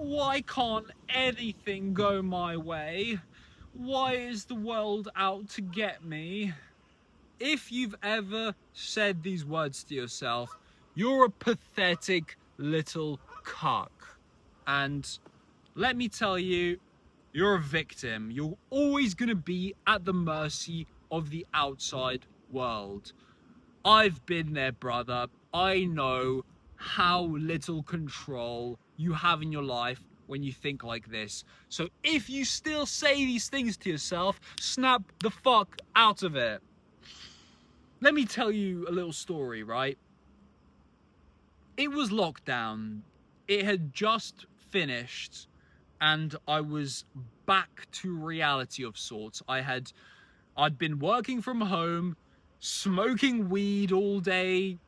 Why can't anything go my way? Why is the world out to get me? If you've ever said these words to yourself, you're a pathetic little cuck. And let me tell you, you're a victim. You're always going to be at the mercy of the outside world. I've been there, brother. I know how little control you have in your life when you think like this. So if you still say these things to yourself, snap the fuck out of it. Let me tell you a little story, right? It was lockdown. It had just finished and I was back to reality of sorts. I'd been working from home, smoking weed all day,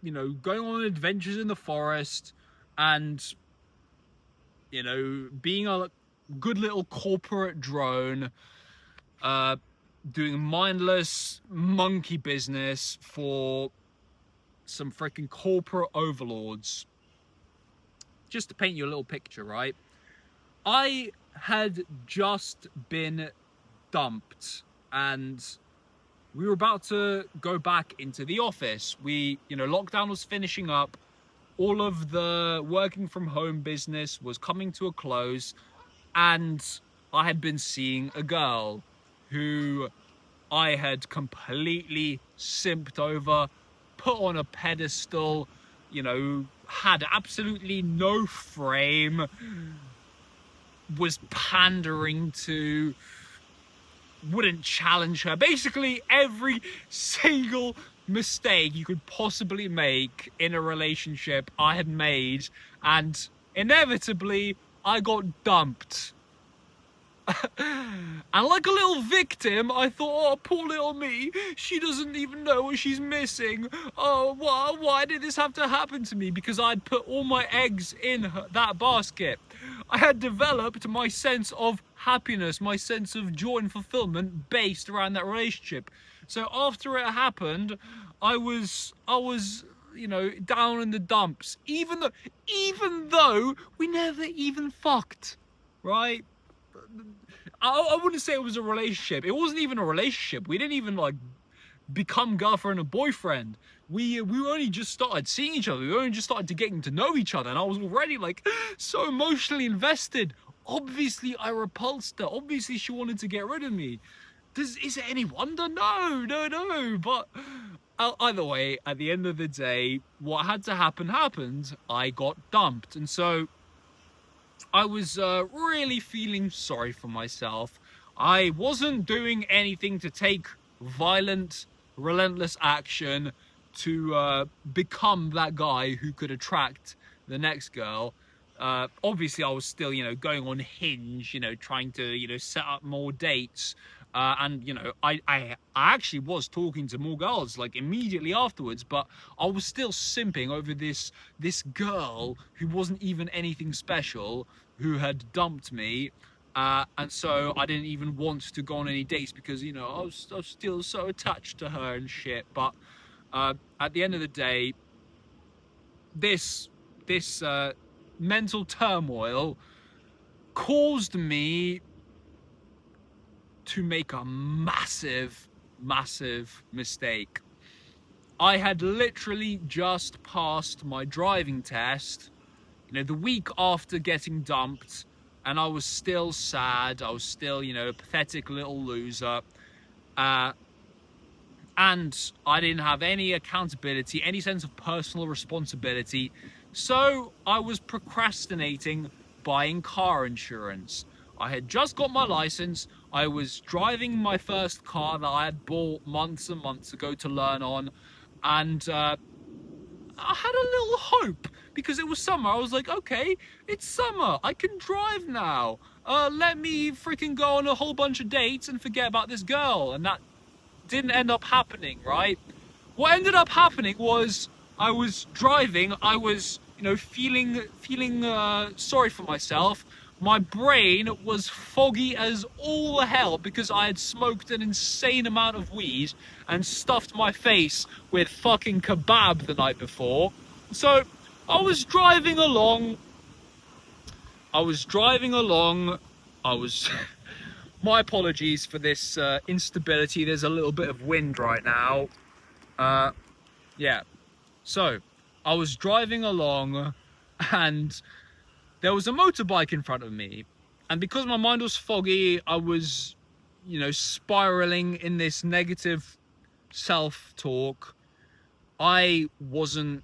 going on adventures in the forest, and, being a good little corporate drone, doing mindless monkey business for some freaking corporate overlords. Just to paint you a little picture, right? I had just been dumped and we were about to go back into the office. Lockdown was finishing up. All of the working from home business was coming to a close. And I had been seeing a girl who I had completely simped over, put on a pedestal, had absolutely no frame, was pandering to, wouldn't challenge her. Basically, every single mistake you could possibly make in a relationship I had made, and inevitably I got dumped. And like a little victim, I thought, oh, poor little me, she doesn't even know what she's missing. Oh, why did this have to happen to me? Because I'd put all my eggs in that basket. I had developed my sense of happiness, my sense of joy and fulfillment based around that relationship. So after it happened, I was down in the dumps, even though we never even fucked, right? I wouldn't say it was a relationship. It wasn't even a relationship. We didn't even become girlfriend and boyfriend. We only just started seeing each other. We only just started getting to know each other, and I was already so emotionally invested. Obviously, I repulsed her. Obviously, she wanted to get rid of me. Is it any wonder? No. But either way, at the end of the day, what had to happen happened. I got dumped, and so I was really feeling sorry for myself. I wasn't doing anything to take violent, relentless action to become that guy who could attract the next girl. Obviously, I was still, going on Hinge, trying to, set up more dates. I actually was talking to more girls immediately afterwards, but I was still simping over this girl who wasn't even anything special, who had dumped me, and so I didn't even want to go on any dates because I was still so attached to her and shit. But at the end of the day, this mental turmoil caused me to make a massive mistake. I had literally just passed my driving test, the week after getting dumped, and I was still sad. I was still, a pathetic little loser. And I didn't have any accountability, any sense of personal responsibility. So I was procrastinating buying car insurance. I had just got my license. I was driving my first car that I had bought months and months ago to learn on. And I had a little hope because it was summer. I was like, okay, it's summer. I can drive now. Let me freaking go on a whole bunch of dates and forget about this girl. And that didn't end up happening, right? What ended up happening was I was driving. I was, feeling sorry for myself. My brain was foggy as all hell because I had smoked an insane amount of weed and stuffed my face with fucking kebab the night before. So I was driving along I was driving along. I was. My apologies for this instability. There's a little bit of wind right now. Yeah. So, I was driving along, and there was a motorbike in front of me. And because my mind was foggy, I was, spiraling in this negative self-talk. I wasn't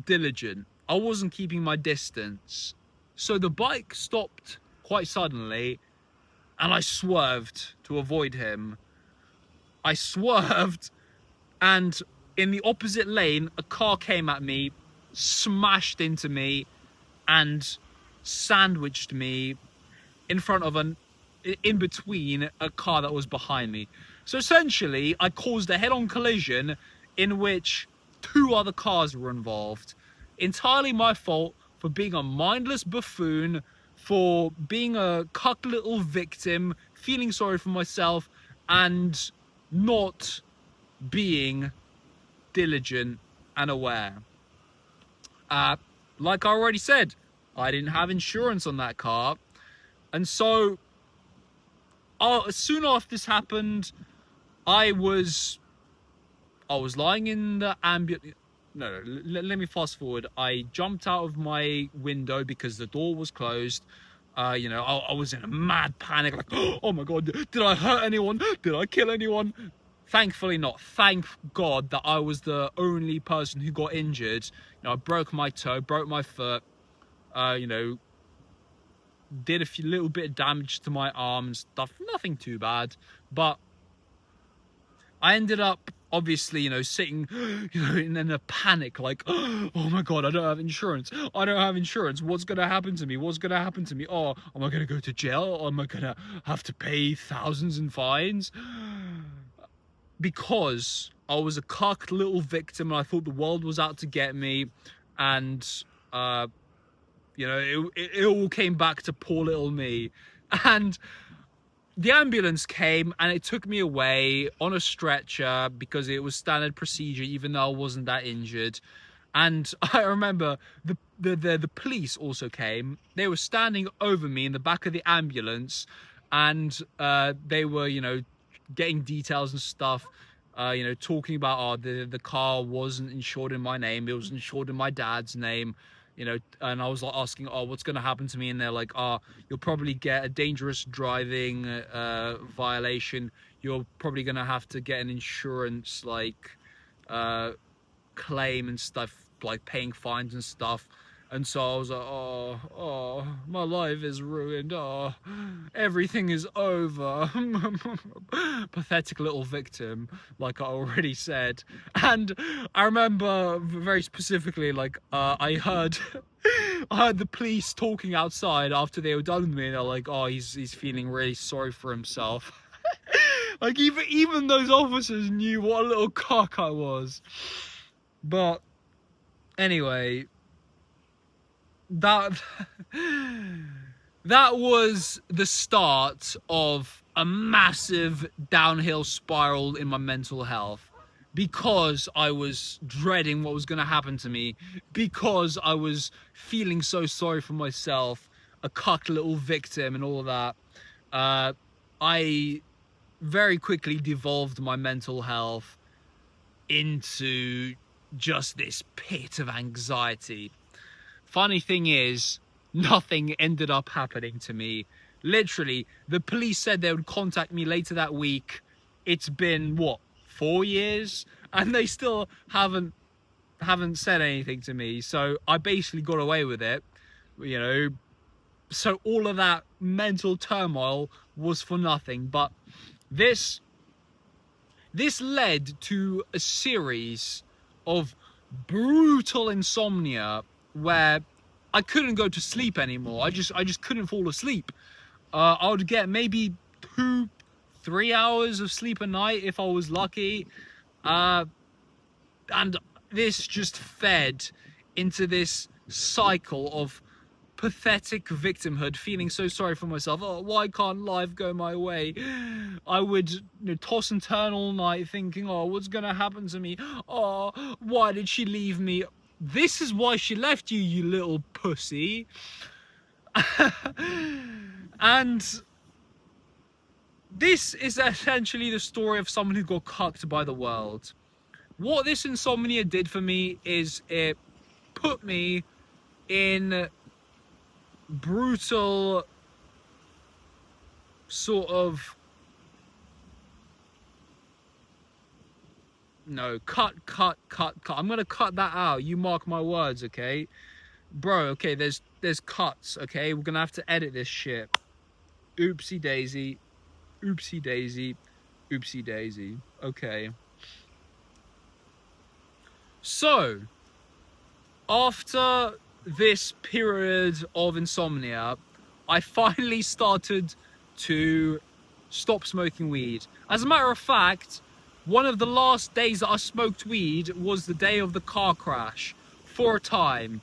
diligent. I wasn't keeping my distance. So the bike stopped quite suddenly, and I swerved to avoid him. I swerved, and in the opposite lane, a car came at me, smashed into me, and sandwiched me in between a car that was behind me. So essentially, I caused a head-on collision in which 2 other cars were involved. Entirely my fault for being a mindless buffoon, for being a cuck little victim, feeling sorry for myself, and not being diligent and aware. Like I already said, I didn't have insurance on that car, and so soon after this happened, I was lying in the ambulance. No, let me fast forward. I jumped out of my window because the door was closed. I was in a mad panic, like, oh my God, did I hurt anyone? Did I kill anyone? Thankfully not. Thank God that I was the only person who got injured. I broke my toe, broke my foot, did a little bit of damage to my arm and stuff. Nothing too bad, but I ended up obviously, sitting, in a panic, like, oh my God, I don't have insurance. I don't have insurance. What's going to happen to me? What's going to happen to me? Oh, am I going to go to jail? Or am I going to have to pay thousands in fines? Because I was a cucked little victim and I thought the world was out to get me. And, it all came back to poor little me. And the ambulance came and it took me away on a stretcher because it was standard procedure, even though I wasn't that injured. And I remember the police also came. They were standing over me in the back of the ambulance, and they were, getting details and stuff. Talking about, the car wasn't insured in my name. It was insured in my dad's name. And I was like asking, what's going to happen to me? And they're like, you'll probably get a dangerous driving violation. You're probably going to have to get an insurance, claim and stuff, like paying fines and stuff. And so I was like, my life is ruined. Everything is over. Pathetic little victim, like I already said. And I remember very specifically, I heard the police talking outside after they were done with me, and they're like, he's feeling really sorry for himself. Like even those officers knew what a little cock I was. But anyway, that was the start of a massive downhill spiral in my mental health, because I was dreading what was going to happen to me, because I was feeling so sorry for myself, a cucked little victim and all that. I very quickly devolved my mental health into just this pit of anxiety. Funny thing is, nothing ended up happening to me. Literally, the police said they would contact me later that week. It's been, 4 years? And they still haven't said anything to me. So I basically got away with it, So all of that mental turmoil was for nothing. But this led to a series of brutal insomnia where I couldn't go to sleep anymore. I just couldn't fall asleep. I would get maybe 2-3 hours of sleep a night if I was lucky. And this just fed into this cycle of pathetic victimhood, feeling so sorry for myself. Why can't life go my way? I would toss and turn all night thinking, what's gonna happen to me? Why did she leave me? This is why she left you, you little pussy. And this is essentially the story of someone who got cucked by the world. What this insomnia did for me is it put me in brutal sort of no cut. I'm gonna cut that out, you mark my words, okay bro? Okay, there's cuts, okay? We're gonna have to edit this shit. Oopsie daisy, oopsie daisy, oopsie daisy. Okay, so after this period of insomnia, I finally started to stop smoking weed. As a matter of fact, one of the last days that I smoked weed was the day of the car crash for a time.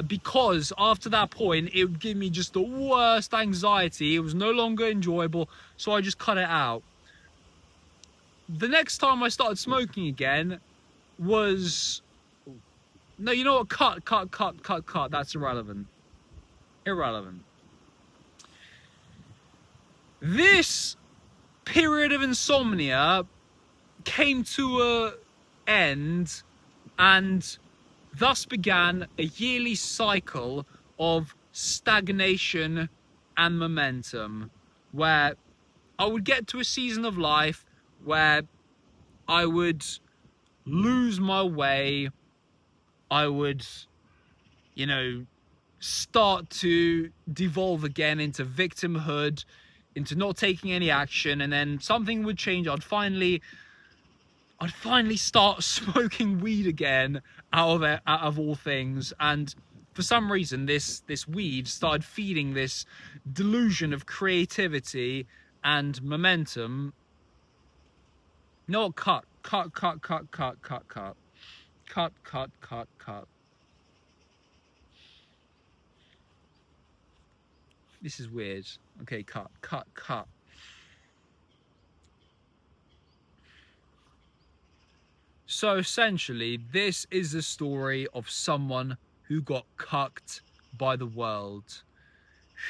Because after that point, it would give me just the worst anxiety. It was no longer enjoyable, so I just cut it out. The next time I started smoking again was... No, you know what? Cut. That's irrelevant. Irrelevant. This period of insomnia came to an end, and thus began a yearly cycle of stagnation and momentum, where I would get to a season of life where I would lose my way. I would, you know, start to devolve again into victimhood, into not taking any action, and then something would change. I'd finally start smoking weed again out of all things. And for some reason, this weed started feeding this delusion of creativity and momentum. No, cut. This is weird. Okay, cut. So essentially, this is the story of someone who got cucked by the world,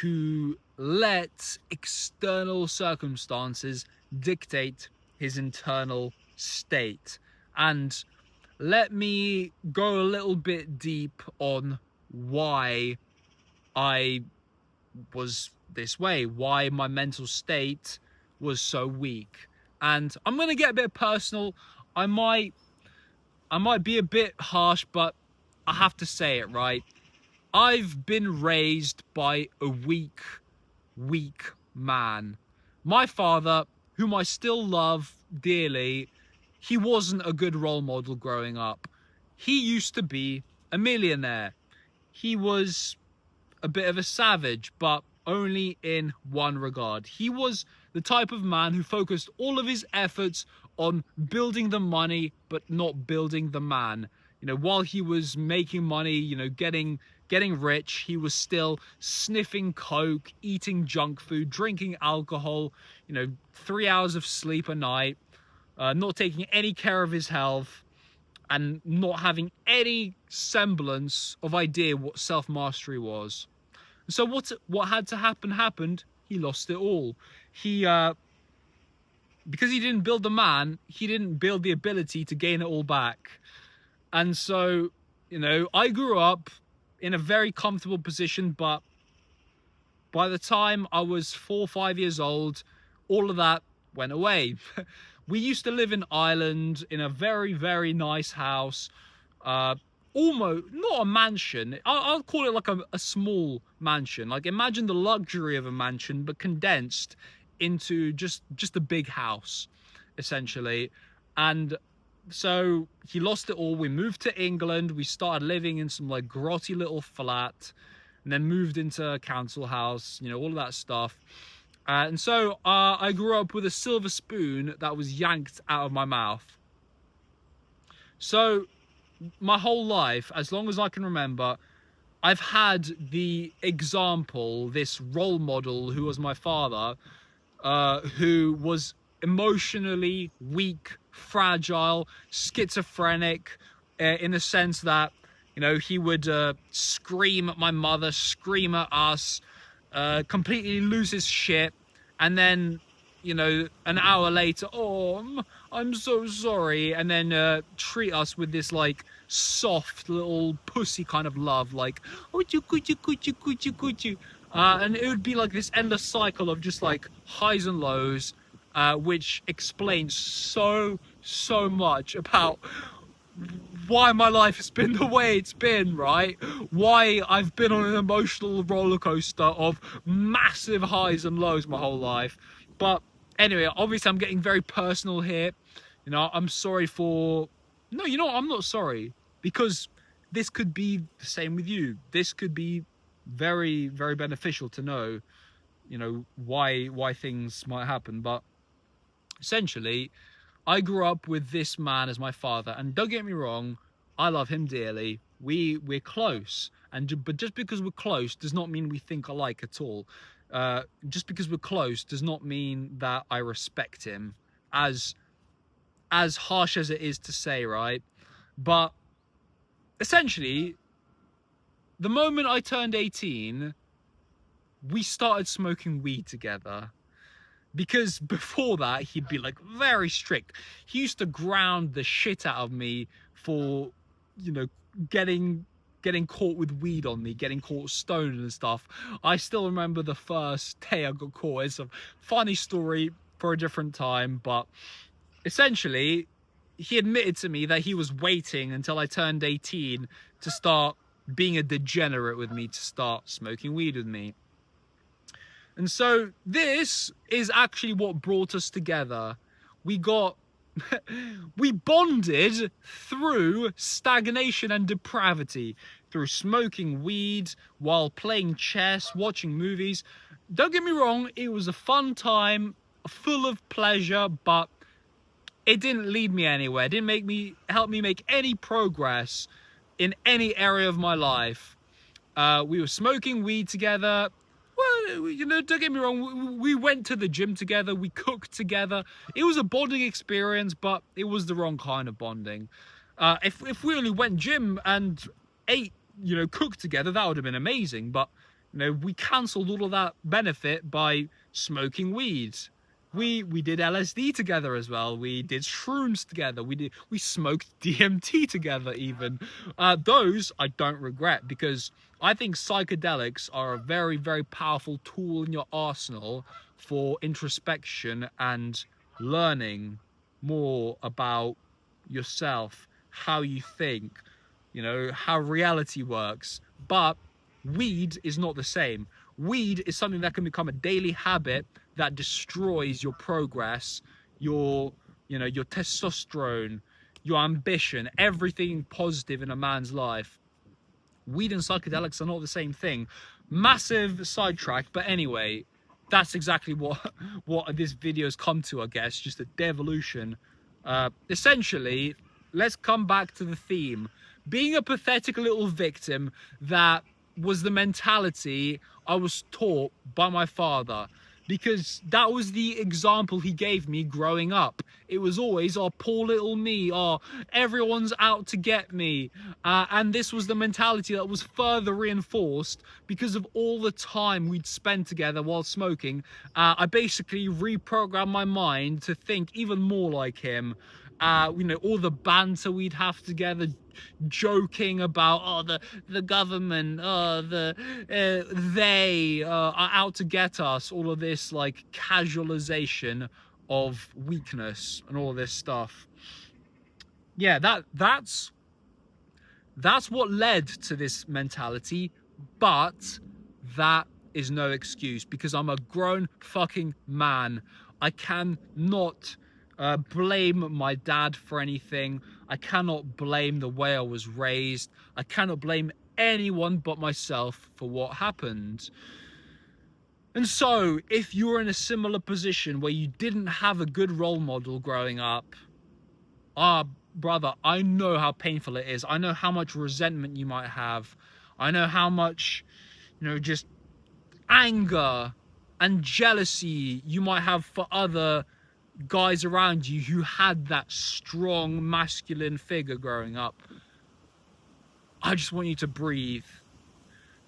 who let external circumstances dictate his internal state. And let me go a little bit deep on why I was this way, why my mental state was so weak. And I'm gonna get a bit personal. I might be a bit harsh, but I have to say it, right? I've been raised by a weak man. My father, whom I still love dearly, he wasn't a good role model growing up. He used to be a millionaire. He was a bit of a savage, but only in one regard. He was the type of man who focused all of his efforts on building the money, but not building the man. You know, while he was making money, you know, getting rich, he was still sniffing coke, eating junk food, drinking alcohol, you know, 3 hours of sleep a night, not taking any care of his health, and not having any semblance of idea what self-mastery was. So what had to happen happened. He lost it all. He because he didn't build the man, he didn't build the ability to gain it all back. And so, you know, I grew up in a very comfortable position, but by the time I was 4 or 5 years old, all of that went away. We used to live in Ireland in a very nice house, almost not a mansion. I'll call it like a small mansion. Like, imagine the luxury of a mansion, but condensed into just a big house, essentially. And so he lost it all. We moved to England. We started living in some like grotty little flat, and then moved into a council house, you know, all of that stuff. And so I grew up with a silver spoon that was yanked out of my mouth. So my whole life, as long as I can remember, I've had the example, this role model who was my father, who was emotionally weak, fragile, schizophrenic, in the sense that You know, he would scream at my mother, scream at us, completely lose his shit, and then, you know, an hour later, oh, I'm so sorry, and then treat us with this like soft little pussy kind of love, like, oh, you. And it would be like this endless cycle of just like highs and lows, which explains so much about why my life has been the way it's been, right? Why I've been on an emotional roller coaster of massive highs and lows my whole life. But anyway, obviously I'm getting very personal here. You know, I'm sorry for... No, you know what? I'm not sorry, because this could be the same with you. This could be very beneficial to know, you know, why things might happen. But essentially, I grew up with this man as my father, and don't get me wrong, I love him dearly. We're close, but just because we're close does not mean we think alike at all. Just because we're close does not mean that I respect him, as harsh as it is to say, right? But essentially, the moment I turned 18, we started smoking weed together. Because before that, he'd be like very strict. He used to ground the shit out of me for, you know, getting caught with weed on me, getting caught stoned and stuff. I still remember the first day I got caught. It's a funny story for a different time, but essentially, he admitted to me that he was waiting until I turned 18 to start being a degenerate with me, to start smoking weed with me. And so this is actually what brought us together. We bonded through stagnation and depravity, through smoking weed, while playing chess, watching movies. Don't get me wrong, it was a fun time, full of pleasure, but it didn't lead me anywhere. It didn't help me make any progress in any area of my life. We were smoking weed together. Well, you know, don't get me wrong, we went to the gym together, we cooked together. It was a bonding experience, but it was the wrong kind of bonding. If we only went gym and ate, you know, cooked together, that would have been amazing. But, you know, we cancelled all of that benefit by smoking weed. We did LSD together as well. We did shrooms together. We smoked DMT together even. Those I don't regret, because I think psychedelics are a very powerful tool in your arsenal for introspection and learning more about yourself, how you think, you know, how reality works. But weed is not the same. Weed is something that can become a daily habit that destroys your progress, your testosterone, your ambition, everything positive in a man's life. Weed and psychedelics are not the same thing. Massive sidetrack, but anyway, that's exactly what this video's come to, I guess, just a devolution. Essentially, let's come back to the theme. Being a pathetic little victim, that was the mentality I was taught by my father, because that was the example he gave me growing up. It was always, oh, poor little me, oh, everyone's out to get me. And this was the mentality that was further reinforced because of all the time we'd spent together while smoking. I basically reprogrammed my mind to think even more like him. You know, all the banter we'd have together, joking about, oh, the government, they are out to get us, all of this like casualization of weakness and all of this stuff. Yeah, that's what led to this mentality, but that is no excuse, because I'm a grown fucking man. I cannot blame my dad for anything. I cannot blame the way I was raised. I cannot blame anyone but myself for what happened. And so, if you're in a similar position where you didn't have a good role model growing up, brother, I know how painful it is. I know how much resentment you might have. I know how much, you know, just anger and jealousy you might have for other guys around you who had that strong masculine figure growing up. I just want you to breathe.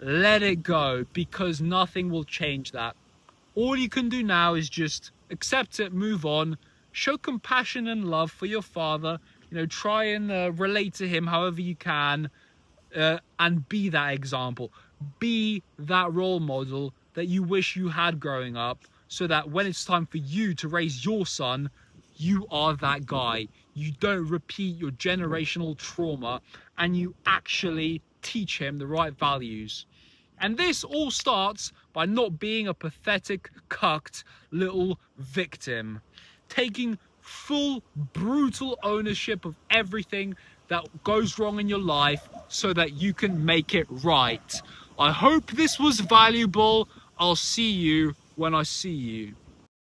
Let it go, because nothing will change that. All you can do now is just accept it, move on, show compassion and love for your father, you know, try and relate to him however you can, and be that example. Be that role model that you wish you had growing up, so that when it's time for you to raise your son, you are that guy. You don't repeat your generational trauma, and you actually teach him the right values. And this all starts by not being a pathetic, cucked little victim. Taking full, brutal ownership of everything that goes wrong in your life so that you can make it right. I hope this was valuable. I'll see you when I see you.